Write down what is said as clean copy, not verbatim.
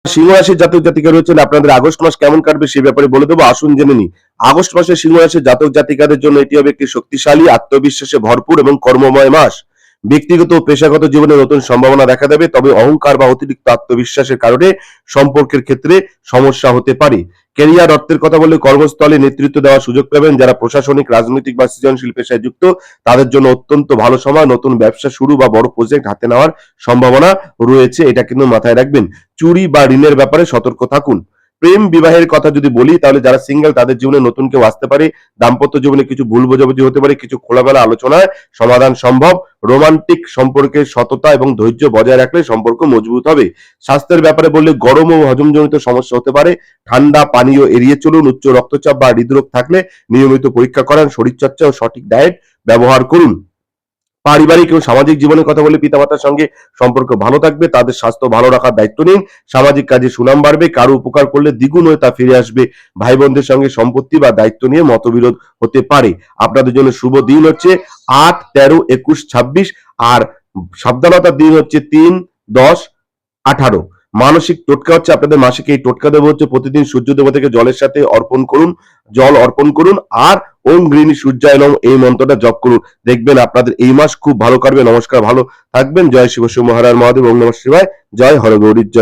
সিংহ রাশির জাতক জাতিকা রয়েছেন, আপনাদের আগস্ট মাস কেমন কাটবে সে ব্যাপারে বলে দেবো, আসুন জেনে নিই। আগস্ট মাসে সিংহ রাশির জাতক জাতিকাদের জন্য এটি হবে একটি শক্তিশালী, আত্মবিশ্বাসে ভরপুর এবং কর্মময় মাস। ব্যক্তিগত ও পেশাগত জীবনে নতুন সম্ভাবনা দেখা দেবে, তবে অহংকার বা অতিরিক্ত আত্মবিশ্বাসের কারণে সম্পর্কের ক্ষেত্রে সমস্যা হতে পারে। ক্যারিয়ার অর্থের কথা বললে কর্মস্থলে নেতৃত্ব দেওয়ার সুযোগ পাবেন। যারা প্রশাসনিক, রাজনৈতিক বা সৃজনশীল পেশায় যুক্ত তাদের জন্য অত্যন্ত ভালো সময়। নতুন ব্যবসা শুরু বা বড় প্রজেক্ট হাতে নেওয়ার সম্ভাবনা রয়েছে, এটা কিন্তু মাথায় রাখবেন। চুরি বা ঋণের ব্যাপারে সতর্ক থাকুন। প্রেম বিবাহের কথা যদি বলি, তাহলে যারা সিঙ্গেল তাদের জীবনে নতুন কেউ আসতে পারে। দাম্পত্য জীবনে কিছু ভুল বোঝাবুঝি হতে পারে, কিছু খোলামেলা আলোচনায় সমাধান সম্ভব। রোমান্টিক সম্পর্কে সততা এবং ধৈর্য বজায় রাখলে সম্পর্ক মজবুত হবে। স্বাস্থ্যের ব্যাপারে বললে গরম ও হজমজনিত সমস্যা হতে পারে। ঠান্ডা পানীয় এড়িয়ে চলুন। উচ্চ রক্তচাপ বা হৃদরোগ থাকলে নিয়মিত পরীক্ষা করান। শরীরচর্চা ও সঠিক ডায়েট ব্যবহার করুন। পারিবারিক এবং সামাজিক জীবনের কথা বলে পিতামাতার সঙ্গে সম্পর্ক ভালো থাকবে, তাদের স্বাস্থ্য ভালো রাখার দায়িত্ব নিন। সামাজিক কাজে সুনাম বাড়বে, কারো উপকার করলে দ্বিগুণ হয়ে তা ফিরে আসবে। ভাই বোনদের সঙ্গে সম্পত্তি বা দায়িত্ব নিয়ে মতবিরোধ হতে পারে। আপনাদের জন্য শুভ দিন হচ্ছে 8, 13, 21, 26। আর সাবধানতার দিন হচ্ছে 3, 10, 18। মানসিক টোটকা হচ্ছে, আপনাদের মাসিক এই টোটকা দেবো হচ্ছে প্রতিদিন সূর্য দেবতাকে জল অর্পণ করুন। আর ওম গৃহী সূর্যায় নমঃ এই মন্ত্রটা জপ করুন। দেখবেন আপনাদের এই মাস খুব ভালো কাটবে। নমস্কার, ভালো থাকবেন। জয় শিব শম্ভু হর হর মহাদেব। ওম নমঃ শিবায়। জয় হর গৌরী। জয়